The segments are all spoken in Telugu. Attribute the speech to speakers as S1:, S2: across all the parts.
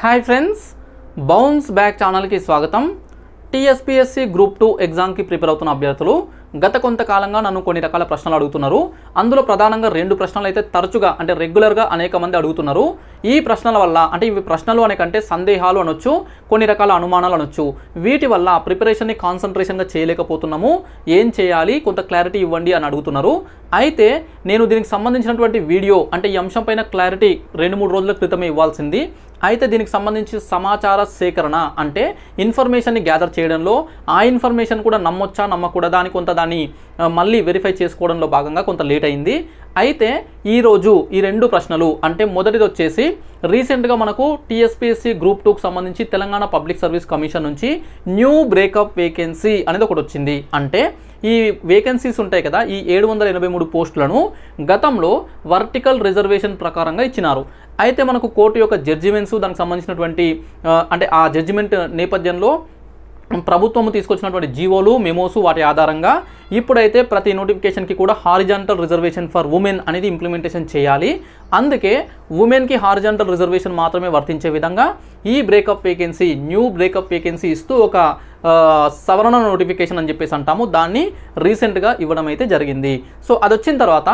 S1: హాయ్ ఫ్రెండ్స్, బౌన్స్ బ్యాక్ ఛానల్కి స్వాగతం. టీఎస్పీఎస్సీ గ్రూప్ 2 ఎగ్జామ్కి ప్రిపేర్ అవుతున్న అభ్యర్థులు గత కొంతకాలంగా నన్ను కొన్ని రకాల ప్రశ్నలు అడుగుతున్నారు. అందులో ప్రధానంగా 2 ప్రశ్నలు అయితే తరచుగా అంటే రెగ్యులర్గా అనేక మంది అడుగుతున్నారు. ఈ ప్రశ్నల వల్ల అంటే ఇవి ప్రశ్నలు అనే కంటే సందేహాలు అనొచ్చు, కొన్ని రకాల అనుమానాలు అనొచ్చు. వీటి వల్ల ప్రిపరేషన్ని కాన్సన్ట్రేషన్గా చేయలేకపోతున్నాము, ఏం చేయాలి, కొంత క్లారిటీ ఇవ్వండి అని అడుగుతున్నారు. అయితే నేను దీనికి సంబంధించినటువంటి వీడియో అంటే ఈ అంశం పైన క్లారిటీ 2-3 రోజుల క్రితమే ఇవ్వాల్సింది. అయితే దీనికి సంబంధించి సమాచార సేకరణ అంటే ఇన్ఫర్మేషన్ని గ్యాదర్ చేయడంలో ఆ ఇన్ఫర్మేషన్ కూడా నమ్మొచ్చా నమ్మకూడదా అని కొంత దాన్ని మళ్ళీ వెరిఫై చేసుకోవడంలో భాగంగా కొంత లేట్ అయింది. అయితే ఈరోజు ఈ 2 ప్రశ్నలు అంటే మొదటిది వచ్చేసి రీసెంట్గా మనకు టీఎస్పీఎస్సీ గ్రూప్ 2కు సంబంధించి తెలంగాణ పబ్లిక్ సర్వీస్ కమిషన్ నుంచి న్యూ బ్రేకప్ వేకెన్సీ అనేది ఒకటి వచ్చింది. అంటే ఈ వేకెన్సీస్ ఉంటాయి కదా, ఈ 783 పోస్టులను గతంలో వర్టికల్ రిజర్వేషన్ ప్రకారంగా ఇచ్చినారు. అయితే మనకు కోర్టు యొక్క జడ్జిమెంట్స్ దానికి సంబంధించినటువంటి అంటే ఆ జడ్జిమెంట్ నేపథ్యంలో ప్రభుత్వం తీసుకొచ్చినటువంటి జీవోలు మెమోసు వాటి ఆధారంగా ఇప్పుడైతే ప్రతి నోటిఫికేషన్కి కూడా హారిజాంటల్ రిజర్వేషన్ ఫర్ ఉమెన్ అనేది ఇంప్లిమెంటేషన్ చేయాలి. అందుకే ఉమెన్కి హారిజాంటల్ రిజర్వేషన్ మాత్రమే వర్తించే విధంగా ఈ breakup vacancy new breakup vacancy ఇస్తూ ఒక సవరణ నోటిఫికేషన్ అని చెప్పేసి అంటాము, దాన్ని రీసెంట్గా ఇవ్వడం అయితే జరిగింది. సో అది వచ్చిన తర్వాత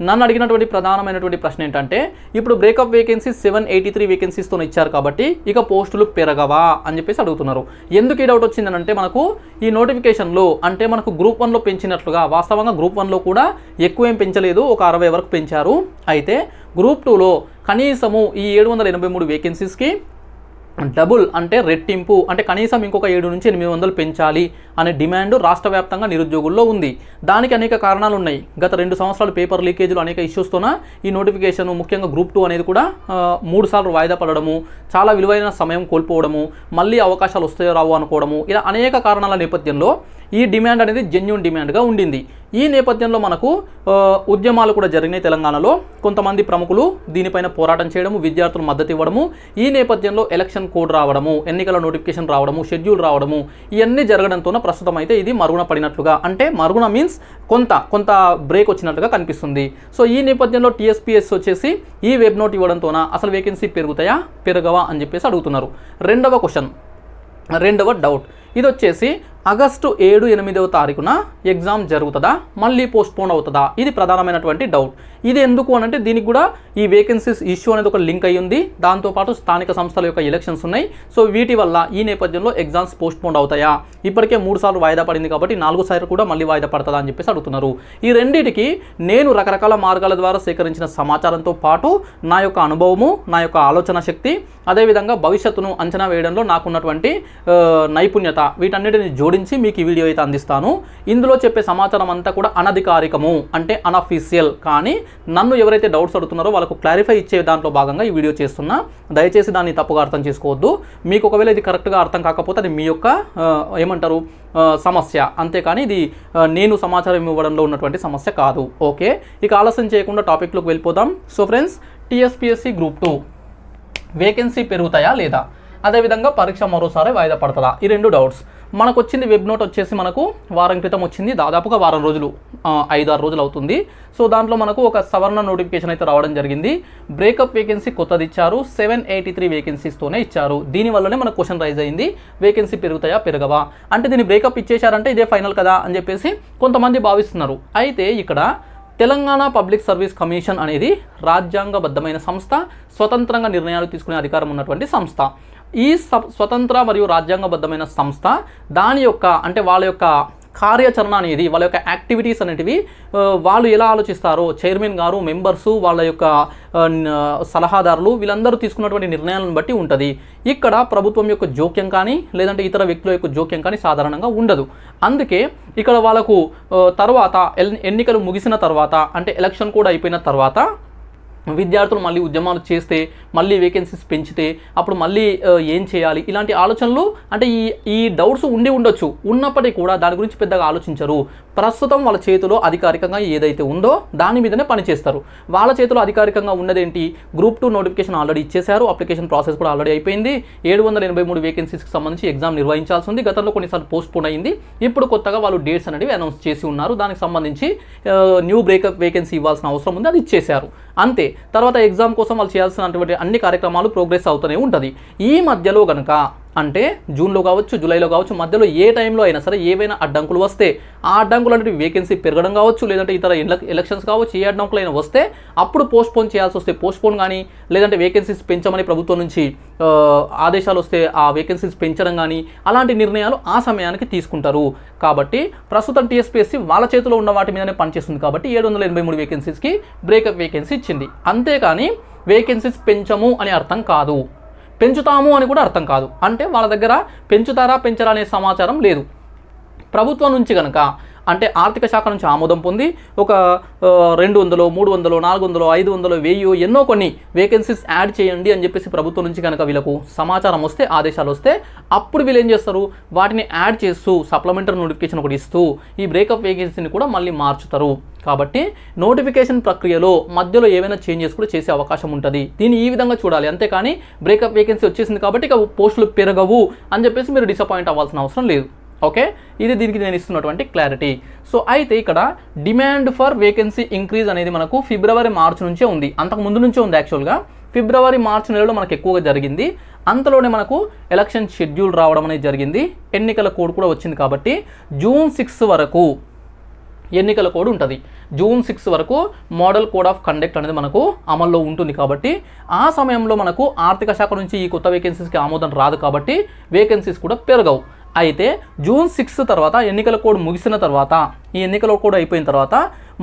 S1: నన్ను అడిగినటువంటి ప్రధానమైనటువంటి ప్రశ్న ఏంటంటే, ఇప్పుడు బ్రేకప్ వేకెన్సీ 783 వేకెన్సీస్తో ఇచ్చారు కాబట్టి ఇక పోస్టులు పెరగవా అని చెప్పేసి అడుగుతున్నారు. ఎందుకు ఈ డౌట్ వచ్చిందనంటే, మనకు ఈ నోటిఫికేషన్లో అంటే మనకు గ్రూప్ 1లో పెంచినట్లుగా వాస్తవంగా గ్రూప్ 1లో కూడా ఎక్కువ ఏం పెంచలేదు, ఒక 60 వరకు పెంచారు. అయితే గ్రూప్ 2లో కనీసము ఈ 783 వేకెన్సీస్కి డబుల్ అంటే రెట్టింపు అంటే కనీసం ఇంకొక 700 నుంచి 800 పెంచాలి అనే డిమాండ్ రాష్ట్ర వ్యాప్తంగా నిరుద్యోగుల్లో ఉంది. దానికి అనేక కారణాలు ఉన్నాయి. గత 2 సంవత్సరాలు పేపర్ లీకేజీలు అనేక ఇష్యూస్తోన ఈ నోటిఫికేషన్ ముఖ్యంగా గ్రూప్ 2 అనేది కూడా 3 సార్లు వాయిదా పడడము, చాలా విలువైన సమయం కోల్పోవడము, మళ్ళీ అవకాశాలు వస్తాయో రావు అనుకోవడము, ఇలా అనేక కారణాల నేపథ్యంలో ఈ డిమాండ్ అనేది జెన్యూన్ డిమాండ్గా ఉండింది. ఈ నేపథ్యంలో మనకు ఉద్యమాలు కూడా జరిగినాయి తెలంగాణలో. కొంతమంది ప్రముఖులు దీనిపైన పోరాటం చేయడము, విద్యార్థులు మద్దతు ఇవ్వడము, ఈ నేపథ్యంలో ఎలక్షన్ కోడ్ రావడము, ఎన్నికల నోటిఫికేషన్ రావడము, షెడ్యూల్ రావడము, ఇవన్నీ జరగడంతో ప్రస్తుతం అయితే ఇది మరుగున పడినట్లుగా అంటే మరుగున మీన్స్ కొంత బ్రేక్ వచ్చినట్లుగా కనిపిస్తుంది. సో ఈ నేపథ్యంలో టీఎస్పీఎస్ వచ్చేసి ఈ వెబ్ నోట్ ఇవ్వడంతోన అసలు వేకెన్సీ పెరుగుతాయా పెరగవా అని చెప్పేసి అడుగుతున్నారు. రెండవ డౌట్ ఇది వచ్చేసి ఆగస్టు 7-8వ తారీఖున ఎగ్జామ్ జరుగుతుందా, మళ్ళీ పోస్ట్పోన్ అవుతుందా, ఇది ప్రధానమైనటువంటి డౌట్. ఇది ఎందుకు అనంటే దీనికి కూడా ఈ వేకెన్సీస్ ఇష్యూ అనేది ఒక లింక్ అయ్యి ఉంది. దాంతోపాటు స్థానిక సంస్థల యొక్క ఎలక్షన్స్ ఉన్నాయి. సో వీటి వల్ల ఈ నేపథ్యంలో ఎగ్జామ్స్ పోస్ట్పోన్ అవుతాయా, ఇప్పటికే 3 సార్లు వాయిదా పడింది కాబట్టి 4వ సారి కూడా మళ్ళీ వాయిదా పడుతుందా అని చెప్పేసి అడుగుతున్నారు. ఈ రెండింటికి నేను రకరకాల మార్గాల ద్వారా సేకరించిన సమాచారంతో పాటు నా యొక్క అనుభవము, నా యొక్క ఆలోచన శక్తి, అదేవిధంగా భవిష్యత్తును అంచనా వేయడంలో నాకున్నటువంటి నైపుణ్యత, వీటన్నిటిని జోడించి మీకు ఈ వీడియో అయితే అందిస్తాను. ఇందులో చెప్పే సమాచారం అంతా కూడా అనధికారికము అంటే అనఫీషియల్, కానీ నన్ను ఎవరైతే డౌట్స్ అడుగుతున్నారో వాళ్ళకు క్లారిఫై ఇచ్చే దాంట్లో భాగంగా ఈ వీడియో చేస్తున్నా. దయచేసి దాన్ని తప్పుగా అర్థం చేసుకోవద్దు. మీకు ఒకవేళ ఇది కరెక్ట్గా అర్థం కాకపోతే అది మీ యొక్క ఏమంటారు సమస్య, అంతేకాని ఇది నేను సమాచారం ఇవ్వడంలో ఉన్నటువంటి సమస్య కాదు. ఓకే, ఇక ఆలస్యం చేయకుండా టాపిక్లోకి వెళ్ళిపోదాం. So friends, TSPSC group 2 vacancy పెరుగుతాయా లేదా, అదేవిధంగా పరీక్ష మరోసారి వాయిదా పడుతుందా, ఈ 2 డౌట్స్. మనకు వచ్చింది వెబ్ నోట్ వచ్చేసి మనకు వారం క్రితం వచ్చింది, దాదాపుగా వారం రోజులు 5-6 రోజులు అవుతుంది. సో దాంట్లో మనకు ఒక సవరణ నోటిఫికేషన్ అయితే రావడం జరిగింది. బ్రేకప్ వేకెన్సీ కొత్తది ఇచ్చారు, 783 వేకెన్సీస్తోనే ఇచ్చారు. దీనివల్లనే మనకు క్వశ్చన్ రైజ్ అయింది, వేకెన్సీ పెరుగుతాయా పెరగవా అంటే దీన్ని బ్రేకప్ ఇచ్చేశారంటే ఇదే ఫైనల్ కదా అని చెప్పేసి కొంతమంది భావిస్తున్నారు. అయితే ఇక్కడ తెలంగాణ పబ్లిక్ సర్వీస్ కమిషన్ అనేది రాజ్యాంగబద్ధమైన సంస్థ, స్వతంత్రంగా నిర్ణయాలు తీసుకునే అధికారం ఉన్నటువంటి సంస్థ. ఈ స్వతంత్ర మరియు రాజ్యాంగబద్ధమైన సంస్థ దాని యొక్క అంటే వాళ్ళ యొక్క కార్యాచరణ అనేది, వాళ్ళ యొక్క యాక్టివిటీస్ అనేటివి వాళ్ళు ఎలా ఆలోచిస్తారో చైర్మన్ గారు, మెంబర్సు, వాళ్ళ యొక్క సలహాదారులు వీళ్ళందరూ తీసుకున్నటువంటి నిర్ణయాలను బట్టి ఉంటుంది. ఇక్కడ ప్రభుత్వం యొక్క జోక్యం కానీ లేదంటే ఇతర వ్యక్తుల యొక్క జోక్యం కానీ సాధారణంగా ఉండదు. అందుకే ఇక్కడ వాళ్ళకు తర్వాత ఎన్నికలు ముగిసిన తర్వాత అంటే ఎలక్షన్ కూడా అయిపోయిన తర్వాత విద్యార్థులు మళ్ళీ ఉద్యమాలు చేస్తే, మళ్ళీ వేకెన్సీస్ పెంచితే అప్పుడు మళ్ళీ ఏం చేయాలి, ఇలాంటి ఆలోచనలు అంటే ఈ డౌట్స్ ఉండొచ్చు. ఉన్నప్పటికీ కూడా దాని గురించి పెద్దగా ఆలోచించరు. ప్రస్తుతం వాళ్ళ చేతిలో అధికారికంగా ఏదైతే ఉందో దాని మీదనే పనిచేస్తారు. వాళ్ళ చేతిలో అధికారికంగా ఉన్నదేంటి, గ్రూప్ 2 నోటిఫికేషన్ ఆల్రెడీ ఇచ్చేశారు, అప్లికేషన్ ప్రాసెస్ కూడా ఆల్రెడీ అయిపోయింది. 783 వేకెన్సీస్కి సంబంధించి ఎగ్జామ్ నిర్వహించాల్సి ఉంది. గతంలో కొన్నిసార్లు పోస్ట్పోన్ అయింది. ఇప్పుడు కొత్తగా వాళ్ళు డేట్స్ అనేవి అనౌన్స్ చేసి ఉన్నారు. దానికి సంబంధించి న్యూ బ్రేకప్ వేకెన్సీ ఇవ్వాల్సిన అవసరం ఉంది, అది ఇచ్చేశారు. అంతే. తర్వాత ఎగ్జామ్ కోసం వాళ్ళు చేయాల్సినటువంటి అన్ని కార్యక్రమాలు ప్రోగ్రెస్ అవుతూనే ఉంటుంది. ఈ మధ్యలో కనుక అంటే జూన్లో కావచ్చు, జూలైలో కావచ్చు, మధ్యలో ఏ టైంలో అయినా సరే ఏవైనా అడ్డంకులు వస్తే ఆ అడ్డంకులు అంటే వేకెన్సీ పెరగడం కావచ్చు, లేదంటే ఇతర ఎలక్షన్స్ కావచ్చు, ఏ అడ్డంకులు అయినా వస్తే అప్పుడు పోస్ట్పోన్ చేయాల్సి వస్తే పోస్ట్పోన్ కానీ, లేదంటే వేకెన్సీస్ పెంచమని ప్రభుత్వం నుంచి ఆదేశాలు వస్తే ఆ వేకెన్సీస్ పెంచడం కానీ అలాంటి నిర్ణయాలు ఆ సమయానికి తీసుకుంటారు. కాబట్టి ప్రస్తుతం టీఎస్పీఎస్సీ వాళ్ళ చేతిలో ఉన్న వాటి మీదనే పనిచేస్తుంది కాబట్టి 783 వేకెన్సీస్కి బ్రేకప్ వేకెన్సీ ఇచ్చింది. అంతేకాని వేకెన్సీస్ పెంచము అని అర్థం కాదు, పెంచుతాము అని కూడా అర్థం కాదు. అంటే వాళ్ళ దగ్గర పెంచుతారా పెంచరా అనే సమాచారం లేదు. ప్రభుత్వం నుంచి కనుక అంటే ఆర్థిక శాఖ నుంచి ఆమోదం పొంది ఒక 200, 300, 400, 500, 1000 ఎన్నో కొన్ని వేకెన్సీస్ యాడ్ చేయండి అని చెప్పేసి ప్రభుత్వం నుంచి కనుక వీళ్ళకు సమాచారం వస్తే, ఆదేశాలు వస్తే అప్పుడు వీళ్ళు ఏం చేస్తారు, వాటిని యాడ్ చేస్తూ సప్లిమెంటరీ నోటిఫికేషన్ ఒకటి ఇస్తూ ఈ బ్రేకప్ వేకెన్సీని కూడా మళ్ళీ మార్చుతారు. కాబట్టి నోటిఫికేషన్ ప్రక్రియలో మధ్యలో ఏవైనా చేంజెస్ కూడా చేసే అవకాశం ఉంటుంది. దీన్ని ఈ విధంగా చూడాలి. అంతేకాని బ్రేకప్ వేకెన్సీ వచ్చేసింది కాబట్టి ఇక పోస్టులు పెరగవు అని చెప్పేసి మీరు డిసప్పాయింట్ అవ్వాల్సిన అవసరం లేదు. ఓకే, ఇది దీనికి నేను ఇస్తున్నటువంటి క్లారిటీ. సో అయితే ఇక్కడ డిమాండ్ ఫర్ వేకెన్సీ ఇంక్రీజ్ అనేది మనకు ఫిబ్రవరి మార్చి నుంచే ఉంది, అంతకు ముందు నుంచే ఉంది. యాక్చువల్గా ఫిబ్రవరి మార్చి నెలలో మనకు ఎక్కువగా జరిగింది. అంతలోనే మనకు ఎలక్షన్ షెడ్యూల్ రావడం అనేది జరిగింది, ఎన్నికల కోడ్ కూడా వచ్చింది. కాబట్టి జూన్ 6 వరకు ఎన్నికల కోడ్ ఉంటుంది. జూన్ 6 వరకు మోడల్ కోడ్ ఆఫ్ కండక్ట్ అనేది మనకు అమల్లో ఉంటుంది. కాబట్టి ఆ సమయంలో మనకు ఆర్థిక శాఖ నుంచి ఈ కొత్త వేకెన్సీస్కి ఆమోదం రాదు కాబట్టి వేకెన్సీస్ కూడా పెరగవు. అయితే జూన్ 6 తర్వాత ఎన్నికల కోడ్ ముగిసిన తర్వాత, ఈ ఎన్నికల కోడ్ అయిపోయిన తర్వాత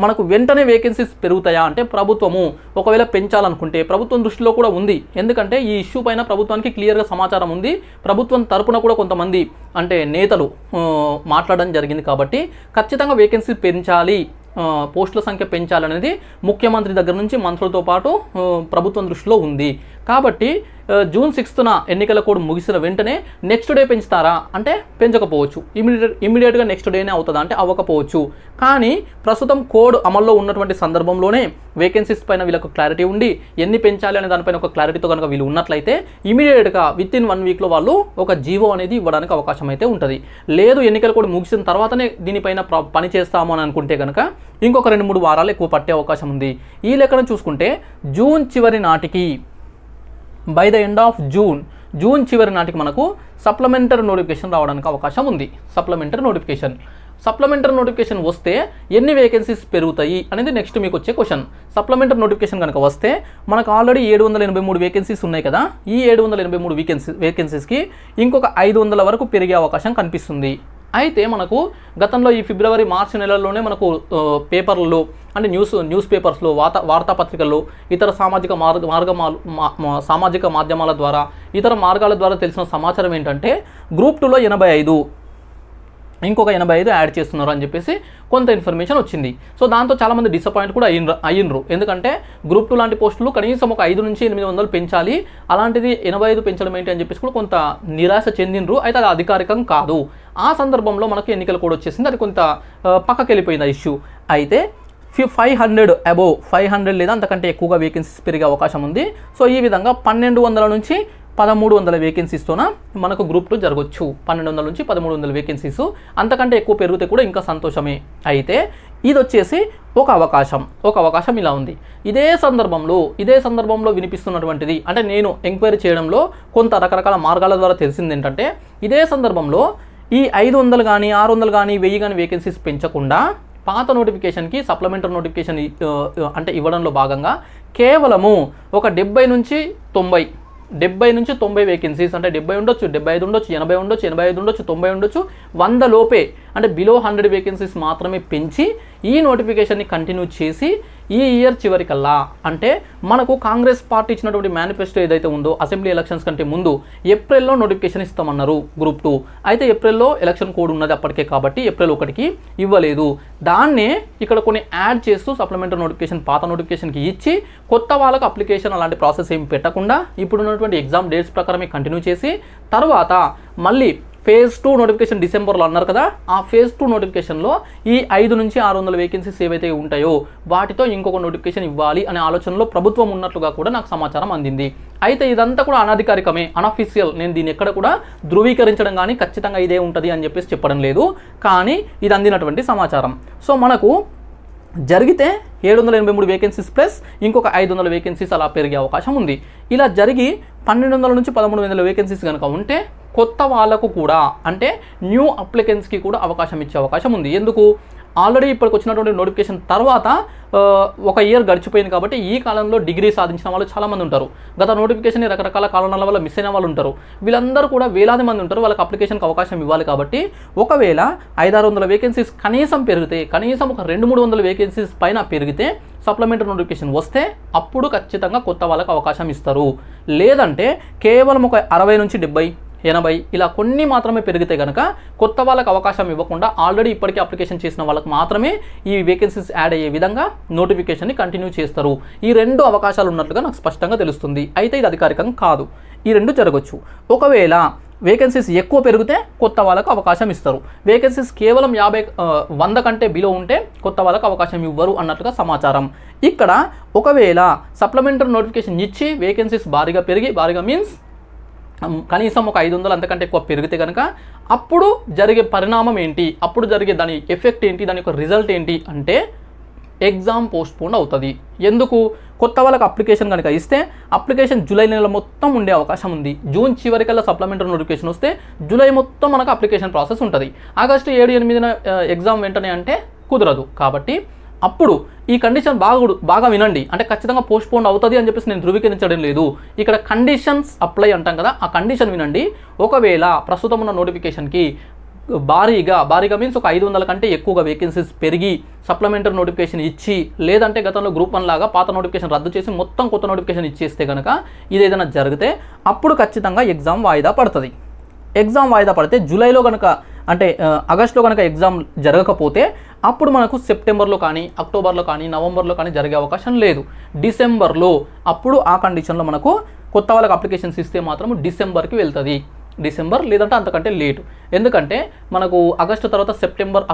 S1: మనకు వెంటనే వేకెన్సీస్ పెరుగుతాయా అంటే ప్రభుత్వము ఒకవేళ పెంచాలనుకుంటే ప్రభుత్వం దృష్టిలో కూడా ఉంది. ఎందుకంటే ఈ ఇష్యూ పైన ప్రభుత్వానికి క్లియర్గా సమాచారం ఉంది. ప్రభుత్వం తరపున కూడా కొంతమంది అంటే నేతలు మాట్లాడడం జరిగింది. కాబట్టి ఖచ్చితంగా వేకెన్సీ పెంచాలి, పోస్టుల సంఖ్య పెంచాలనేది ముఖ్యమంత్రి దగ్గర నుంచి మంత్రులతో పాటు ప్రభుత్వం దృష్టిలో ఉంది. కాబట్టి జూన్ 6న ఎన్నికల కోడ్ ముగిసిన వెంటనే నెక్స్ట్ డే పెంచుతారా అంటే పెంచకపోవచ్చు. ఇమీడియట్గా నెక్స్ట్ డేనే అవుతుందా అంటే అవ్వకపోవచ్చు. కానీ ప్రస్తుతం కోడ్ అమల్లో ఉన్నటువంటి సందర్భంలోనే వేకెన్సీస్ పైన వీళ్ళకు క్లారిటీ ఉండి ఎన్ని పెంచాలి అనే దానిపైన ఒక క్లారిటీతో కనుక వీళ్ళు ఉన్నట్లయితే ఇమీడియట్గా విత్ ఇన్ 1 వీక్లో వాళ్ళు ఒక జీవో అనేది ఇవ్వడానికి అవకాశం అయితే ఉంటుంది. లేదు ఎన్నికల కోడ్ ముగిసిన తర్వాతనే దీనిపైన పని చేస్తాము అని అనుకుంటే కనుక ఇంకొక 2-3 వారాలు ఎక్కువ పట్టే అవకాశం ఉంది. ఈ లెక్కను చూసుకుంటే జూన్ చివరి నాటికి, by the end of June చివరి నాటికి మనకు సప్లిమెంటరీ నోటిఫికేషన్ రావడానికి అవకాశం ఉంది. సప్లిమెంటరీ నోటిఫికేషన్ వస్తే ఎన్ని వేకెన్సీస్ పెరుగుతాయి అనేది నెక్స్ట్ మీకు వచ్చే క్వశ్చన్. సప్లిమెంటరీ నోటిఫికేషన్ కనుక వస్తే మనకు ఆల్రెడీ 783 వేకెన్సీస్ ఉన్నాయి కదా, ఈ 783 వేకెన్సీస్కి ఇంకొక 500 వరకు పెరిగే అవకాశం కనిపిస్తుంది. అయితే మనకు గతంలో ఈ ఫిబ్రవరి మార్చి నెలల్లోనే మనకు పేపర్లలో అంటే న్యూస్ పేపర్స్లో, వార్తాపత్రికల్లో, ఇతర సామాజిక మాధ్యమాల ద్వారా, ఇతర మార్గాల ద్వారా తెలిసిన సమాచారం ఏంటంటే గ్రూప్ 2లో 85, ఇంకొక 85 యాడ్ చేస్తున్నారు అని చెప్పేసి కొంత ఇన్ఫర్మేషన్ వచ్చింది. సో దాంతో చాలామంది డిసప్పాయింట్ కూడా అయ్యిండ్రు. ఎందుకంటే గ్రూప్ 2 లాంటి పోస్టులు కనీసం ఒక 5 నుంచి 800 పెంచాలి, అలాంటిది 85 పెంచడం ఏంటి అని చెప్పేసి కూడా కొంత నిరాశ చెందిండ్రు. అయితే అది అధికారికం కాదు. ఆ సందర్భంలో మనకు ఎన్నికల కోడ్ వచ్చేసింది, అది కొంత పక్కకి వెళ్ళిపోయింది ఆ ఇష్యూ. అయితే 500 అబోవ్ 500 లేదా అంతకంటే ఎక్కువగా వేకెన్సీస్ పెరిగే అవకాశం ఉంది. సో ఈ విధంగా 1200 నుంచి 1300 వేకెన్సీస్తోన మనకు గ్రూప్ 2 జరగవచ్చు. 1200 నుంచి 1300 వేకెన్సీస్, అంతకంటే ఎక్కువ పెరిగితే కూడా ఇంకా సంతోషమే. అయితే ఇది వచ్చేసి ఒక అవకాశం ఇలా ఉంది. ఇదే సందర్భంలో వినిపిస్తున్నటువంటిది అంటే నేను ఎంక్వైరీ చేయడంలో కొంత రకరకాల మార్గాల ద్వారా తెలిసింది ఏంటంటే, ఇదే సందర్భంలో ఈ 500 కానీ 600 కానీ 1000 కానీ వేకెన్సీస్ పెంచకుండా పాత నోటిఫికేషన్కి సప్లిమెంటరీ నోటిఫికేషన్ అంటే ఇవ్వడంలో భాగంగా కేవలము ఒక 70 నుంచి 90 వేకెన్సీస్ అంటే 70 ఉండొచ్చు, 75 ఉండొచ్చు, 80 ఉండొచ్చు, 85 ఉండొచ్చు, 90 ఉండొచ్చు, 100 లోపే అంటే బిలో 100 వేకెన్సీస్ మాత్రమే పెంచి ఈ నోటిఫికేషన్ని కంటిన్యూ చేసి ఈ ఇయర్ చివరికల్లా అంటే మనకు కాంగ్రెస్ పార్టీ ఇచ్చినటువంటి మేనిఫెస్టో ఏదైతే ఉందో అసెంబ్లీ ఎలక్షన్స్ కంటే ముందు ఏప్రిల్లో నోటిఫికేషన్ ఇస్తామన్నారు గ్రూప్ 2. అయితే ఏప్రిల్లో ఎలక్షన్ కోడ్ ఉన్నది అప్పటికే కాబట్టి ఏప్రిల్ 1కి ఇవ్వలేదు. దాన్నే ఇక్కడ కొన్ని యాడ్ చేస్తూ సప్లిమెంటరీ నోటిఫికేషన్ పాత నోటిఫికేషన్కి ఇచ్చి కొత్త వాళ్ళకు అప్లికేషన్ అలాంటి ప్రాసెస్ ఏమి పెట్టకుండా ఇప్పుడున్నటువంటి ఎగ్జామ్ డేట్స్ ప్రకారమే కంటిన్యూ చేసి తర్వాత మళ్ళీ ఫేజ్ 2 నోటిఫికేషన్ డిసెంబర్లో అన్నారు కదా, ఆ ఫేజ్ 2 నోటిఫికేషన్లో ఈ 5 నుంచి 600 వేకెన్సీస్ ఏవైతే ఉంటాయో వాటితో ఇంకొక నోటిఫికేషన్ ఇవ్వాలి అనే ఆలోచనలో ప్రభుత్వం ఉన్నట్లుగా కూడా నాకు సమాచారం అందింది. అయితే ఇదంతా కూడా అనధికారికమే, అనఫీషియల్. నేను దీన్ని ఎక్కడ కూడా ధృవీకరించడం కానీ ఖచ్చితంగా ఇదే ఉంటుంది అని చెప్పేసి చెప్పడం లేదు, కానీ ఇది అందినటువంటి సమాచారం. సో మనకు జరిగితే 783 వేకెన్సీస్ ప్లస్ ఇంకొక 500 వేకెన్సీస్ అలా పెరిగే అవకాశం ఉంది. ఇలా జరిగి 1200 నుంచి 1300 వేకెన్సీస్ కనుక ఉంటే కొత్త వాళ్ళకు కూడా అంటే న్యూ అప్లికెంట్స్కి కూడా అవకాశం ఇచ్చే అవకాశం ఉంది. ఎందుకు? ఆల్రెడీ ఇప్పటికి వచ్చినటువంటి నోటిఫికేషన్ తర్వాత ఒక ఇయర్ గడిచిపోయింది కాబట్టి ఈ కాలంలో డిగ్రీ సాధించిన వాళ్ళు చాలామంది ఉంటారు. గత నోటిఫికేషన్ రకరకాల కారణాల వల్ల మిస్ అయిన వాళ్ళు ఉంటారు. వీళ్ళందరూ కూడా వేలాది మంది ఉంటారు. వాళ్ళకి అప్లికేషన్కి అవకాశం ఇవ్వాలి కాబట్టి ఒకవేళ 500-600 వేకెన్సీస్ కనీసం పెరిగితే, కనీసం ఒక 200-300 వేకెన్సీస్ పైన పెరిగితే సప్లిమెంటరీ నోటిఫికేషన్ వస్తే అప్పుడు ఖచ్చితంగా కొత్త వాళ్ళకి అవకాశం ఇస్తారు. లేదంటే కేవలం ఒక 60 నుంచి 70, 80 ఇలా కొన్ని మాత్రమే పెరిగితే కనుక కొత్త వాళ్ళకి అవకాశం ఇవ్వకుండా ఆల్రెడీ ఇప్పటికే అప్లికేషన్ చేసిన వాళ్ళకి మాత్రమే ఈ వేకెన్సీస్ యాడ్ అయ్యే విధంగా నోటిఫికేషన్ని కంటిన్యూ చేస్తారు. ఈ 2 అవకాశాలు ఉన్నట్లుగా నాకు స్పష్టంగా తెలుస్తుంది. అయితే ఇది అధికారికంగా కాదు. ఈ 2 జరగవచ్చు. ఒకవేళ వేకెన్సీస్ ఎక్కువ పెరిగితే కొత్త వాళ్ళకు అవకాశం ఇస్తారు. వేకెన్సీస్ కేవలం 100 కంటే బిలో ఉంటే కొత్త వాళ్ళకు అవకాశం ఇవ్వరు అన్నట్లుగా సమాచారం. ఇక్కడ ఒకవేళ సప్లిమెంటరీ నోటిఫికేషన్ ఇచ్చి వేకెన్సీస్ భారీగా పెరిగి, భారీగా మీన్స్ కనీసం ఒక 500 అంతకంటే ఎక్కువ పెరిగితే కనుక అప్పుడు జరిగే పరిణామం ఏంటి, అప్పుడు జరిగే దాని ఎఫెక్ట్ ఏంటి, దాని యొక్క రిజల్ట్ ఏంటి అంటే ఎగ్జామ్ పోస్ట్పోన్ అవుతుంది. ఎందుకు? కొత్త వాళ్ళకి అప్లికేషన్ కనుక ఇస్తే అప్లికేషన్ జూలై నెల మొత్తం ఉండే అవకాశం ఉంది. జూన్ చివరికల్లా సప్లిమెంటరీ నోటిఫికేషన్ వస్తే జూలై మొత్తం మనకు అప్లికేషన్ ప్రాసెస్ ఉంటుంది. ఆగస్టు 7-8న ఎగ్జామ్ వెంటనే అంటే కుదరదు. కాబట్టి అప్పుడు ఈ కండిషన్ బాగా వినండి. అంటే ఖచ్చితంగా పోస్ట్పోన్ అవుతుంది అని చెప్పేసి నేను ధృవీకరించడం లేదు. ఇక్కడ కండిషన్స్ అప్లై అంటాం కదా, ఆ కండిషన్ వినండి. ఒకవేళ ప్రస్తుతం ఉన్న నోటిఫికేషన్కి భారీగా మీన్స్ ఒక 500 కంటే ఎక్కువగా వేకెన్సీస్ పెరిగి సప్లిమెంటరీ నోటిఫికేషన్ ఇచ్చి, లేదంటే గతంలో గ్రూప్ 1 లాగా పాత నోటిఫికేషన్ రద్దు చేసి మొత్తం కొత్త నోటిఫికేషన్ ఇచ్చేస్తే కనుక ఇది ఏదైనా జరిగితే అప్పుడు ఖచ్చితంగా ఎగ్జామ్ వాయిదా పడుతుంది. ఎగ్జామ్ వాయిదా పడితే జూలైలో కనుక అంటే ఆగస్టులో కనుక ఎగ్జామ్ జరగకపోతే అప్పుడు మనకు సెప్టెంబర్లో కానీ, అక్టోబర్లో కానీ, నవంబర్లో కానీ జరిగే అవకాశం లేదు. డిసెంబర్లో అప్పుడు ఆ కండిషన్లో మనకు కొత్త వాళ్ళకి అప్లికేషన్స్ ఇస్తే మాత్రం డిసెంబర్కి వెళ్తుంది. డిసెంబర్ లేదంటే అంతకంటే లేటు. ఎందుకంటే మనకు ఆగస్టు తర్వాత సెప్టెంబర్,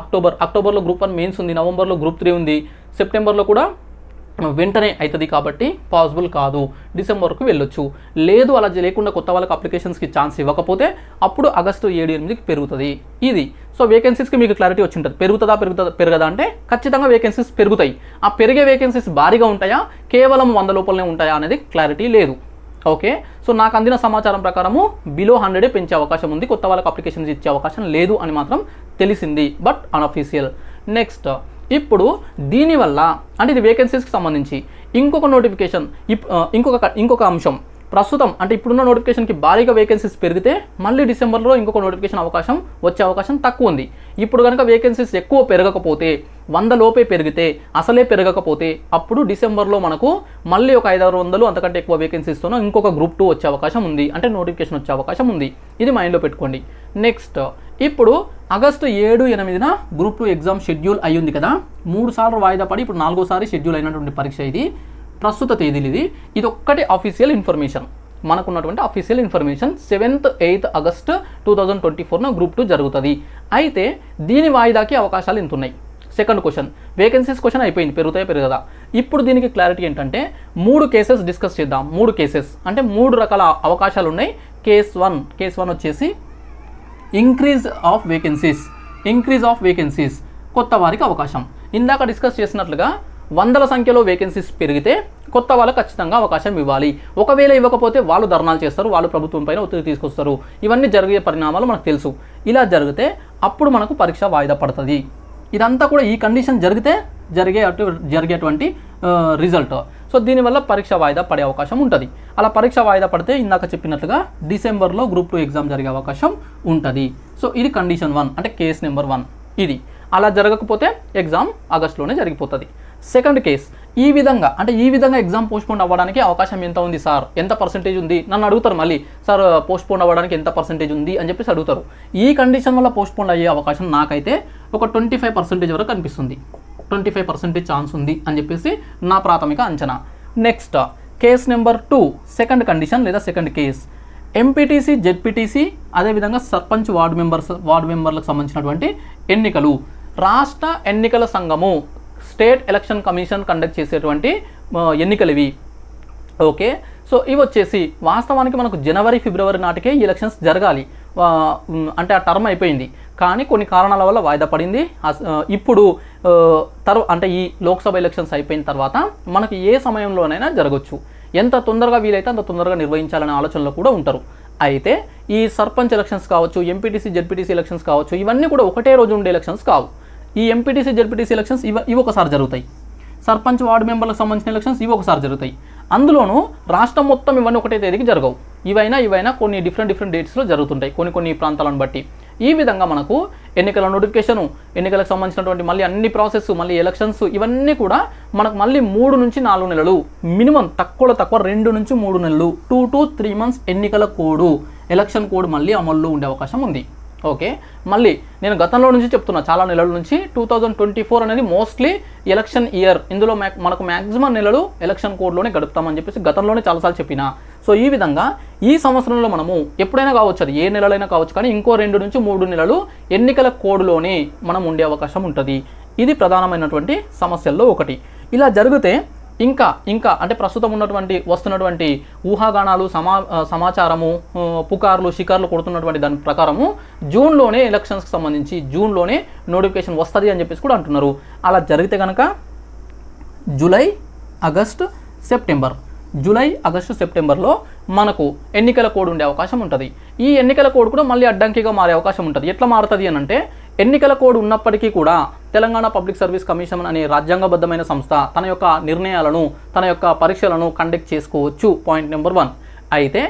S1: అక్టోబర్లో గ్రూప్ 1 మెయిన్స్ ఉంది, నవంబర్లో గ్రూప్ 3 ఉంది, సెప్టెంబర్లో కూడా వెంటనే అవుతుంది కాబట్టి పాసిబుల్ కాదు. డిసెంబర్కు వెళ్ళొచ్చు. లేదు అలా లేకుండా కొత్త వాళ్ళకి అప్లికేషన్స్కి ఛాన్స్ ఇవ్వకపోతే అప్పుడు ఆగస్టు 7-8కి పెరుగుతుంది. ఇది సో వేకెన్సీస్కి మీకు క్లారిటీ వచ్చి ఉంటుంది. పెరగదా అంటే ఖచ్చితంగా వేకెన్సీస్ పెరుగుతాయి. ఆ పెరిగే వేకెన్సీస్ భారీగా ఉంటాయా, కేవలం 100 లోపలనే ఉంటాయా అనేది క్లారిటీ లేదు. ఓకే, సో నాకు అందిన సమాచారం ప్రకారము బిలో 100 పెంచే అవకాశం ఉంది, కొత్త వాళ్ళకి అప్లికేషన్స్ ఇచ్చే అవకాశం లేదు అని మాత్రం తెలిసింది, బట్ అన్అఫీషియల్. నెక్స్ట్ ఇప్పుడు దీనివల్ల అంటే ఇది వేకెన్సీస్కి సంబంధించి ఇంకొక నోటిఫికేషన్, ఇంకొక అంశం. ప్రస్తుతం అంటే ఇప్పుడున్న నోటిఫికేషన్కి భారీగా వేకెన్సీస్ పెరిగితే మళ్ళీ డిసెంబర్లో ఇంకొక నోటిఫికేషన్ వచ్చే అవకాశం తక్కువ ఉంది. ఇప్పుడు కనుక వేకెన్సీస్ ఎక్కువ పెరగకపోతే, 100 లోపే పెరిగితే, అసలే పెరగకపోతే అప్పుడు డిసెంబర్లో మనకు మళ్ళీ ఒక 500-600 అంతకంటే ఎక్కువ వేకెన్సీస్తోనో ఇంకొక గ్రూప్ 2 వచ్చే అవకాశం ఉంది, అంటే నోటిఫికేషన్ వచ్చే అవకాశం ఉంది. ఇది మైండ్లో పెట్టుకోండి. నెక్స్ట్ ఇప్పుడు ఆగస్టు 7-8న గ్రూప్ 2 ఎగ్జామ్ షెడ్యూల్ అయ్యింది కదా, 3 సార్లు వాయిదా పడి ఇప్పుడు 4వ షెడ్యూల్ అయినటువంటి పరీక్ష ఇది. ప్రస్తుత తేదీలు ఇది ఒక్కటి అఫీషియల్ ఇన్ఫర్మేషన్, మనకున్నటువంటి official information. 7th, 8th August 2024 group 2 జరుగుతుంది. అయితే దీని వాయిదాకి అవకాశాలు ఎంత ఉన్నాయి? సెకండ్ క్వశ్చన్, వేకెన్సీస్ క్వశ్చన్ అయిపోయింది, పెరగదా. ఇప్పుడు దీనికి క్లారిటీ ఏంటంటే 3 కేసెస్ డిస్కస్ చేద్దాం. 3 కేసెస్ అంటే 3 రకాల అవకాశాలు ఉన్నాయి. కేస్ 1 వచ్చేసి ఇంక్రీజ్ ఆఫ్ వేకెన్సీస్, కొత్త వారికి అవకాశం. ఇందాక డిస్కస్ చేసినట్లుగా 100ల సంఖ్యలో వేకెన్సీస్ పెరిగితే కొత్త వాళ్ళకి ఖచ్చితంగా అవకాశం ఇవ్వాలి. ఒకవేళ ఇవ్వకపోతే వాళ్ళు ధర్నాలు చేస్తారు, వాళ్ళు ప్రభుత్వం పైన ఒత్తిడి తీసుకొస్తారు. ఇవన్నీ జరిగే పరిణామాలు మనకు తెలుసు. ఇలా జరిగితే అప్పుడు మనకు పరీక్ష వాయిదా పడుతుంది. ఇదంతా కూడా ఈ కండిషన్ జరిగేటువంటి రిజల్ట్. సో దీనివల్ల పరీక్ష వాయిదా పడే అవకాశం ఉంటుంది. అలా పరీక్ష వాయిదా పడితే ఇందాక చెప్పినట్లుగా డిసెంబర్లో గ్రూప్ 2 ఎగ్జామ్ జరిగే అవకాశం ఉంటుంది. సో ఇది కండిషన్ 1 అంటే కేస్ నెంబర్ 1 ఇది. అలా జరగకపోతే ఎగ్జామ్ ఆగస్టులోనే జరిగిపోతుంది. సెకండ్ కేస్ ఈ విధంగా ఎగ్జామ్ పోస్ట్పోన్ అవ్వడానికి అవకాశం ఎంత ఉంది సార్, ఎంత పర్సెంటేజ్ ఉంది నన్ను అడుగుతారు. మళ్ళీ సార్ పోస్ట్పోన్ అవ్వడానికి ఎంత పర్సెంటేజ్ ఉంది అని చెప్పేసి అడుగుతారు. ఈ కండిషన్ వల్ల పోస్ట్పోన్ అయ్యే అవకాశం నాకైతే ఒక 25% వరకు కనిపిస్తుంది. 25% ఛాన్స్ ఉంది అని చెప్పేసి నా ప్రాథమిక అంచనా. Next case number 2 second condition లేదా సెకండ్ కేస్, ఎంపీటీసీ, జెడ్పీటీసీ అదేవిధంగా సర్పంచ్, వార్డు మెంబర్లకు సంబంధించినటువంటి ఎన్నికలు. రాష్ట్ర ఎన్నికల సంఘము, స్టేట్ ఎలక్షన్ కమిషన్ కండక్ట్ చేసేటువంటి ఎన్నికలు ఇవి. ఓకే, సో ఇవి వచ్చేసి వాస్తవానికి మనకు జనవరి, ఫిబ్రవరి నాటికే ఈ ఎలక్షన్స్ జరగాలి. అంటే ఆ టర్మ్ అయిపోయింది, కానీ కొన్ని కారణాల వల్ల వాయిదా పడింది. ఇప్పుడు అంటే ఈ లోక్సభ ఎలక్షన్స్ అయిపోయిన తర్వాత మనకి ఏ సమయంలోనైనా జరగవచ్చు. ఎంత తొందరగా వీలైతే అంత తొందరగా నిర్వహించాలనే ఆలోచనలో కూడా ఉంటారు. అయితే ఈ సర్పంచ్ ఎలక్షన్స్ కావచ్చు, ఎంపీటీసీ జెడ్పీటీసీ ఎలక్షన్స్ కావచ్చు, ఇవన్నీ కూడా ఒకటే రోజు ఉండే ఎలక్షన్స్ కావు. ఈ ఎంపీటీసీ జెడ్పీటీసీ ఎలక్షన్స్ ఇవి ఒకసారి జరుగుతాయి. సర్పంచ్ వార్డు మెంబర్లకు సంబంధించిన ఎలక్షన్స్ ఇవి ఒకసారి జరుగుతాయి. అందులోనూ రాష్ట్రం మొత్తం ఇవన్నీ ఒకటే తేదీకి జరగవు. ఇవైనా కొన్ని డిఫరెంట్ డేట్స్లో జరుగుతుంటాయి కొన్ని ప్రాంతాలను బట్టి. ఈ విధంగా మనకు ఎన్నికల నోటిఫికేషను, ఎన్నికలకు సంబంధించినటువంటి మళ్ళీ అన్ని ప్రాసెస్, మళ్ళీ ఎలక్షన్స్ ఇవన్నీ కూడా మనకు మళ్ళీ 3 నుంచి 4 నెలలు, మినిమం తక్కువ 2 నుంచి 3 నెలలు, 2 to 3 months ఎన్నికల కోడ్, ఎలక్షన్ కోడ్ మళ్ళీ అమల్లో ఉండే అవకాశం ఉంది. ఓకే, మళ్ళీ నేను గతంలో నుంచి చెప్తున్నా, చాలా నెలల నుంచి 2024 అనేది మోస్ట్లీ ఎలక్షన్ ఇయర్. ఇందులో మనకు మ్యాక్సిమం నెలలు ఎలక్షన్ కోడ్లోనే గడుపుతామని చెప్పేసి గతంలోనే చాలాసార్లు చెప్పిన. సో ఈ విధంగా ఈ సంవత్సరంలో మనము ఎప్పుడైనా కావచ్చు, అది ఏ నెలలైనా కావచ్చు, కానీ ఇంకో 2 నుంచి 3 నెలలు ఎన్నికల కోడ్లోనే మనం ఉండే అవకాశం ఉంటుంది. ఇది ప్రధానమైనటువంటి సమస్యల్లో ఒకటి. ఇలా జరిగితే ఇంకా అంటే ప్రస్తుతం వస్తున్నటువంటి ఊహాగానాలు, సమాచారము, పుకార్లు, షికార్లు కొడుతున్నటువంటి దాని ప్రకారము జూన్లోనే ఎలక్షన్స్కి సంబంధించి జూన్లోనే నోటిఫికేషన్ వస్తుంది అని చెప్పేసి కూడా అంటున్నారు. అలా జరిగితే కనుక జూలై, ఆగస్టు, సెప్టెంబర్లో మనకు ఎన్నికల కోడ్ ఉండే అవకాశం ఉంటుంది. ఈ ఎన్నికల కోడ్ కూడా మళ్ళీ అడ్డంకిగా మారే అవకాశం ఉంటుంది. ఎట్లా మారుతుంది అని అంటే, ఎన్నికల కోడ్ ఉన్నప్పటికీ కూడా తెలంగాణ పబ్లిక్ సర్వీస్ కమిషన్ అనే రాజ్యాంగబద్ధమైన సంస్థ తన యొక్క నిర్ణయాలను, తన యొక్క పరీక్షలను కండక్ట్ చేసుకోవచ్చు. Point number 1. అయితే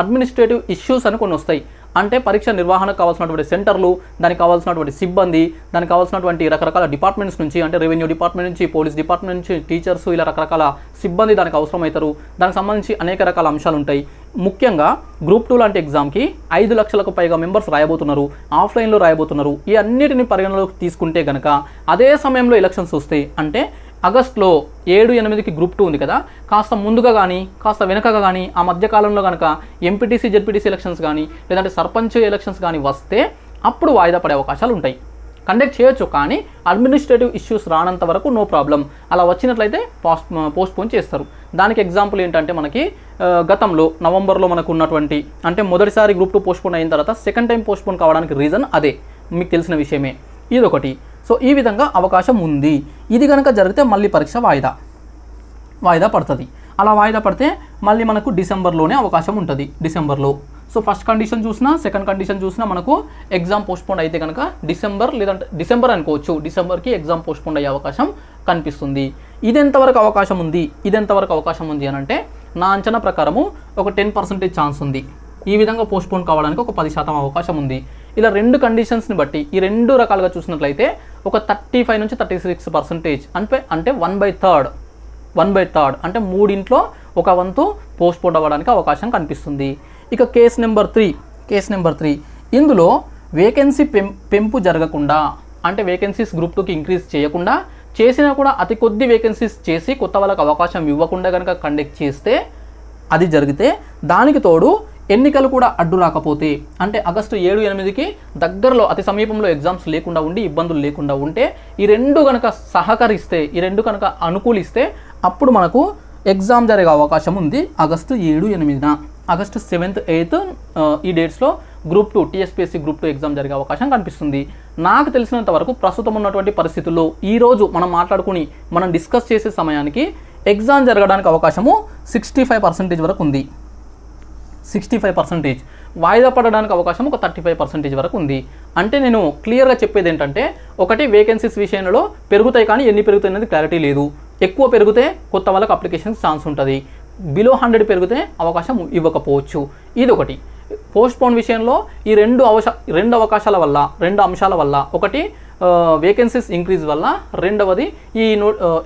S1: అడ్మినిస్ట్రేటివ్ ఇష్యూస్ అని కొన్ని వస్తాయి. అంటే పరీక్ష నిర్వహణకు కావాల్సినటువంటి సెంటర్లు, దానికి కావాల్సినటువంటి సిబ్బంది, దానికి కావాల్సినటువంటి రకరకాల డిపార్ట్మెంట్స్ నుంచి, అంటే రెవెన్యూ డిపార్ట్మెంట్ నుంచి, పోలీస్ డిపార్ట్మెంట్ నుంచి, టీచర్స్, ఇలా రకరకాల సిబ్బంది దానికి అవసరమవుతారు. దానికి సంబంధించి అనేక రకాల అంశాలు ఉంటాయి. ముఖ్యంగా గ్రూప్ 2 లాంటి ఎగ్జామ్కి 5 లక్షలకు పైగా మెంబర్స్ రాయబోతున్నారు, ఆఫ్లైన్లో రాయబోతున్నారు. ఈ అన్నిటిని పరిగణలోకి తీసుకుంటే కనుక అదే సమయంలో ఎలక్షన్స్ వస్తాయి. అంటే ఆగస్టులో 7-8కి గ్రూప్ 2 ఉంది కదా, కాస్త ముందుగా కానీ కాస్త వెనకగా కానీ ఆ మధ్యకాలంలో కనుక ఎంపీటీసీ జెడ్పీటీసీ ఎలక్షన్స్ కానీ లేదంటే సర్పంచ్ ఎలక్షన్స్ కానీ వస్తే అప్పుడు వాయిదా పడే అవకాశాలు ఉంటాయి. కండక్ట్ చేయొచ్చు, కానీ అడ్మినిస్ట్రేటివ్ ఇష్యూస్ రానంత వరకు నో ప్రాబ్లం. అలా వచ్చినట్లయితే పోస్ట్పోన్ చేస్తారు. దానికి ఎగ్జాంపుల్ ఏంటంటే, మనకి గతంలో నవంబర్లో మనకు ఉన్నటువంటి, అంటే మొదటిసారి గ్రూప్ 2 పోస్ట్పోన్ అయిన తర్వాత సెకండ్ టైం పోస్ట్పోన్ కావడానికి రీజన్ అదే, మీకు తెలిసిన విషయమే. ఇదొకటి. సో ఈ విధంగా అవకాశం ఉంది. ఇది కనుక జరిగితే మళ్ళీ పరీక్ష వాయిదా పడుతుంది. అలా వాయిదా పడితే మళ్ళీ మనకు డిసెంబర్లోనే అవకాశం ఉంటుంది. డిసెంబర్లో సో ఫస్ట్ కండిషన్ చూసినా, సెకండ్ కండిషన్ చూసినా మనకు ఎగ్జామ్ పోస్ట్పోన్ అయితే కనుక డిసెంబర్ అనుకోవచ్చు. డిసెంబర్కి ఎగ్జామ్ పోస్ట్పోన్ అయ్యే అవకాశం కనిపిస్తుంది. ఇదెంతవరకు అవకాశం ఉంది అని అంటే, నా అంచనా ప్రకారము ఒక 10% ఛాన్స్ ఉంది. ఈ విధంగా పోస్ట్పోన్ కావడానికి ఒక 10% అవకాశం ఉంది. ఇలా 2 కండిషన్స్ని బట్టి ఈ 2 రకాలుగా చూసినట్లయితే ఒక 35 నుంచి 36% అంటే 1/3 అంటే 3 ఒక వంతు పోస్ట్పోన్ అవ్వడానికి అవకాశం కనిపిస్తుంది. ఇక కేస్ నెంబర్ 3 ఇందులో వేకెన్సీ పెంపు జరగకుండా, అంటే వేకెన్సీస్ గ్రూప్ 2కి ఇంక్రీజ్ చేయకుండా, చేసినా కూడా అతి కొద్ది వేకెన్సీస్ చేసి కొత్త వాళ్ళకి అవకాశం ఇవ్వకుండా కనుక కండక్ట్ చేస్తే, అది జరిగితే, దానికి తోడు ఎన్నికలు కూడా అడ్డు రాకపోతే, అంటే ఆగస్టు 7-8కి దగ్గరలో అతి సమీపంలో ఎగ్జామ్స్ లేకుండా ఉండి ఇబ్బందులు లేకుండా ఉంటే, ఈ 2 కనుక సహకరిస్తే, ఈ 2 కనుక అనుకూలిస్తే అప్పుడు మనకు ఎగ్జామ్ జరిగే అవకాశం ఉంది. ఆగస్టు 7-8న, ఆగస్టు 7th, 8th ఈ డేట్స్లో గ్రూప్ 2 టీఎస్పీఎస్సీ గ్రూప్ 2 ఎగ్జామ్ జరిగే అవకాశం కనిపిస్తుంది. నాకు తెలిసినంత వరకు ప్రస్తుతం ఉన్నటువంటి పరిస్థితుల్లో ఈరోజు మనం డిస్కస్ చేసే సమయానికి ఎగ్జామ్ జరగడానికి అవకాశము 65% వరకు ఉంది. 65%. వాయిదా పడడానికి అవకాశం ఒక 35% వరకు ఉంది. అంటే నేను క్లియర్గా చెప్పేది ఏంటంటే, ఒకటి వేకెన్సీస్ విషయంలో పెరుగుతాయి, కానీ ఎన్ని పెరుగుతాయి అనేది క్లారిటీ లేదు. ఎక్కువ పెరిగితే కొత్త వాళ్ళకి అప్లికేషన్స్ ఛాన్స్ ఉంటుంది, బిలో 100 పెరిగితే అవకాశం ఇవ్వకపోవచ్చు. ఇది ఒకటి. పోస్ట్పోన్ విషయంలో ఈ 2 అంశాల వల్ల, ఒకటి వేకెన్సీస్ ఇంక్రీజ్ వల్ల, రెండవది ఈ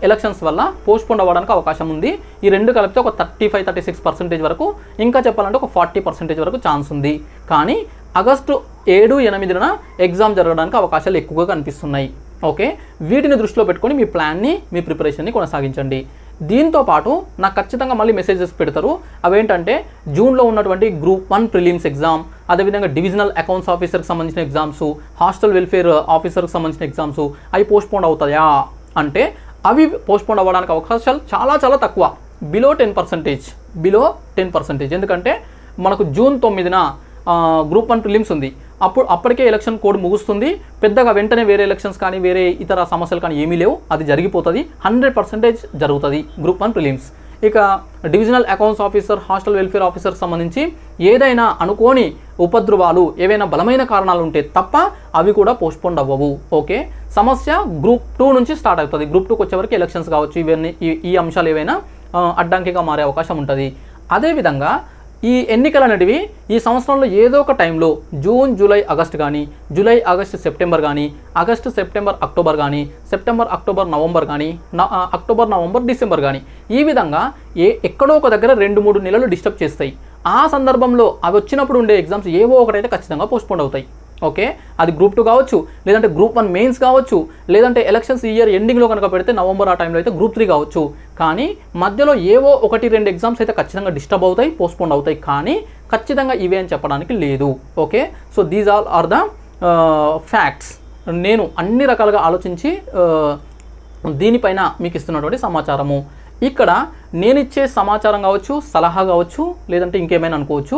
S1: ఎలక్షన్స్ వల్ల పోస్ట్పోన్ అవ్వడానికి అవకాశం ఉంది. ఈ 2 కలిపితే ఒక 35-36% వరకు, ఇంకా చెప్పాలంటే ఒక 40% వరకు ఛాన్స్ ఉంది. కానీ ఆగస్టు 7-8న ఎగ్జామ్ జరగడానికి అవకాశాలు ఎక్కువగా కనిపిస్తున్నాయి. ఓకే, వీటిని దృష్టిలో పెట్టుకొని మీ ప్లాన్ని, మీ ప్రిపరేషన్ని కొనసాగించండి. దీంతో పాటు నాకు ఖచ్చితంగా మళ్ళీ మెసేజెస్ పెడతారు. అవేంటంటే, జూన్లో ఉన్నటువంటి గ్రూప్ 1 ప్రిలిమ్స్ ఎగ్జామ్, అదేవిధంగా డివిజనల్ అకౌంట్స్ ఆఫీసర్కి సంబంధించిన ఎగ్జామ్స్, హాస్టల్ వెల్ఫేర్ ఆఫీసర్కి సంబంధించిన ఎగ్జామ్స్, అవి పోస్ట్పోన్ అవుతాయా అంటే, అవి పోస్ట్పోన్ అవ్వడానికి అవకాశాలు చాలా తక్కువ, బిలో 10%. ఎందుకంటే మనకు జూన్ 9న గ్రూప్ 1 ప్రిలిమ్స్ ఉంది, అప్పటికే ఎలక్షన్ కోడ్ ముగుస్తుంది, పెద్దగా వెంటనే వేరే ఎలక్షన్స్ కానీ వేరే ఇతర సమస్యలు కానీ ఏమీ లేవు, అది జరిగిపోతుంది, 100% జరుగుతుంది గ్రూప్ 1 ప్రిలిమ్స్. ఇక divisional accounts officer, hostel welfare officer సంబంధించి ఏదైనా అనుకోని ఉపద్రవాలు, ఏవైనా బలమైన కారణాలు ఉంటే తప్ప అవి కూడా పోస్ట్పోన్ అవ్వవు. ఓకే, సమస్య గ్రూప్ 2 నుంచి స్టార్ట్ అవుతుంది. గ్రూప్ 2కి వచ్చేవరకు ఎలక్షన్స్ కావచ్చు, ఇవన్నీ ఈ అంశాలు ఏవైనా అడ్డంకిగా మారే అవకాశం ఉంటుంది. అదేవిధంగా ఈ ఎన్నికలు అనేటివి ఈ సంవత్సరంలో ఏదో ఒక టైంలో జూన్, జూలై, ఆగస్ట్ కానీ, జూలై, ఆగస్ట్, సెప్టెంబర్ కానీ, ఆగస్టు, సెప్టెంబర్, అక్టోబర్ కానీ, సెప్టెంబర్, అక్టోబర్, నవంబర్ కానీ, అక్టోబర్, నవంబర్, డిసెంబర్ కానీ, ఈ విధంగా ఎక్కడో ఒక దగ్గర 2-3 నెలలు డిస్టర్బ్ చేస్తాయి. ఆ సందర్భంలో అవి వచ్చినప్పుడు ఉండే ఎగ్జామ్స్ ఏవో ఒకటైతే ఖచ్చితంగా పోస్ట్పోన్ అవుతాయి. ఓకే, అది గ్రూప్ 2 కావచ్చు, లేదంటే గ్రూప్ 1 మెయిన్స్ కావచ్చు, లేదంటే ఎలక్షన్స్ ఇయర్ ఎండింగ్లో కనుక పెడితే నవంబర్ ఆ టైంలో అయితే గ్రూప్ 3 కావచ్చు. కానీ మధ్యలో ఏవో 1-2 ఎగ్జామ్స్ అయితే ఖచ్చితంగా డిస్టర్బ్ అవుతాయి, పోస్ట్పోన్ అవుతాయి, కానీ ఖచ్చితంగా ఇవే అని చెప్పడానికి లేదు. Okay, so these are the facts. నేను అన్ని రకాలుగా ఆలోచించి దీనిపైన మీకు ఇస్తున్నటువంటి సమాచారము. ఇక్కడ నేను ఇచ్చే సమాచారం కావచ్చు, సలహా కావచ్చు, లేదంటే ఇంకేమైనా అనుకోవచ్చు,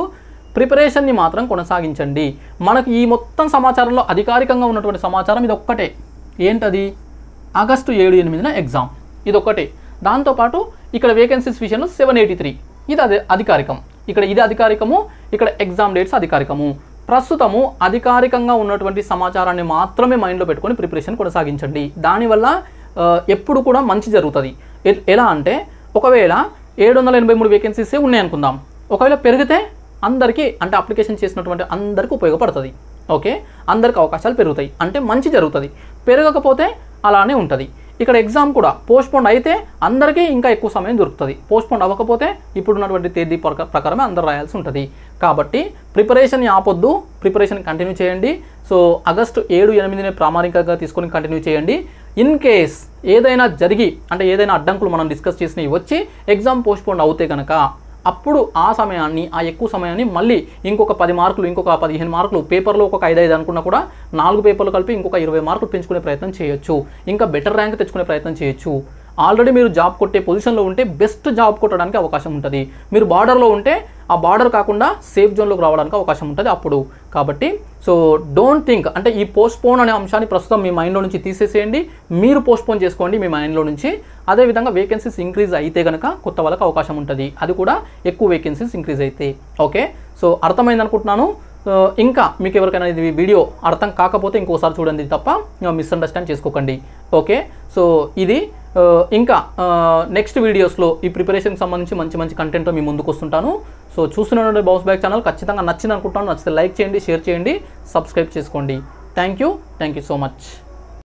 S1: ప్రిపరేషన్ని మాత్రం కొనసాగించండి. మనకు ఈ మొత్తం సమాచారంలో అధికారికంగా ఉన్నటువంటి సమాచారం ఇది ఒక్కటే. ఏంటది? ఆగస్టు 7-8 ఎగ్జామ్, ఇది ఒక్కటే. దాంతోపాటు ఇక్కడ వేకెన్సీస్ విషయంలో 783, ఇది అధికారికం. ఇది అధికారికము, ఇక్కడ ఎగ్జామ్ డేట్స్ అధికారికము. ప్రస్తుతము అధికారికంగా ఉన్నటువంటి సమాచారాన్ని మాత్రమే మైండ్లో పెట్టుకొని ప్రిపరేషన్ కొనసాగించండి. దానివల్ల ఎప్పుడు కూడా మంచి జరుగుతుంది. ఎలా అంటే, ఒకవేళ 783 వేకెన్సీసే ఉన్నాయనుకుందాం, ఒకవేళ పెరిగితే అందరికీ, అంటే అప్లికేషన్ చేసినటువంటి అందరికీ ఉపయోగపడుతుంది. ఓకే, అందరికి అవకాశాలు పెరుగుతాయి, అంటే మంచి జరుగుతుంది. పెరగకపోతే అలానే ఉంటుంది. ఇక్కడ ఎగ్జామ్ కూడా పోస్ట్పోన్ అయితే అందరికీ ఇంకా ఎక్కువ సమయం దొరుకుతుంది. పోస్ట్పోన్ అవ్వకపోతే ఇప్పుడున్నటువంటి తేదీ ప్రకారమే అందరూ రాయాల్సి ఉంటుంది. కాబట్టి ప్రిపరేషన్ని ఆపొద్దు, ప్రిపరేషన్ కంటిన్యూ చేయండి. సో ఆగస్టు 7-8 ప్రామాణికంగా తీసుకొని కంటిన్యూ చేయండి. ఇన్ కేస్ ఏదైనా జరిగి, అంటే ఏదైనా అడ్డంకులు మనం డిస్కస్ చేసినవి వచ్చి ఎగ్జామ్ పోస్ట్పోన్ అవుతే కనుక అప్పుడు ఆ సమయాన్ని, ఆ ఎక్కువ సమయాన్ని మళ్ళీ ఇంకొక 10 మార్కులు, ఇంకొక 15 మార్కులు, పేపర్లో ఒక 5 అనుకున్నా కూడా 4 పేపర్లు కలిపి ఇంకొక 20 మార్కులు పెంచుకునే ప్రయత్నం చేయొచ్చు. ఇంకా బెటర్ ర్యాంక్ తెచ్చుకునే ప్రయత్నం చేయొచ్చు. ఆల్రెడీ మీరు జాబ్ కొట్టే పొజిషన్లో ఉంటే బెస్ట్ జాబ్ కొట్టడానికి అవకాశం ఉంటుంది. మీరు బార్డర్లో ఉంటే ఆ బార్డర్ కాకుండా సేఫ్ జోన్లోకి రావడానికి అవకాశం ఉంటుంది అప్పుడు. కాబట్టి సో డోంట్ థింక్, అంటే ఈ పోస్ట్పోన్ అనే అంశాన్ని ప్రస్తుతం మీ మైండ్లో నుంచి తీసేసేయండి. మీరు పోస్ట్పోన్ చేసుకోండి మీ మైండ్లో నుంచి. అదేవిధంగా వేకెన్సీస్ ఇంక్రీజ్ అయితే కనుక కొత్త వాళ్ళకి అవకాశం ఉంటుంది, అది కూడా ఎక్కువ వేకెన్సీస్ ఇంక్రీజ్ అయితే. ఓకే, సో అర్థమైంది అనుకుంటున్నాను. ఇంకా మీకు ఎవరికైనా ఇది వీడియో అర్థం కాకపోతే ఇంకోసారి చూడండి తప్ప మిస్అండర్స్టాండ్ చేసుకోకండి. ఓకే, సో ఇది ఇంకా నెక్స్ట్ వీడియోస్లో ఈ ప్రిపరేషన్కి సంబంధించి మంచి కంటెంట్తో మీ ముందుకు వస్తుంటాను. సో చూస్తున్న బౌన్స్ బ్యాక్ ఛానల్ ఖచ్చితంగా నచ్చింది అనుకుంటాను. నచ్చితే లైక్ చేయండి, షేర్ చేయండి, సబ్స్క్రైబ్ చేసుకోండి. Thank you so much.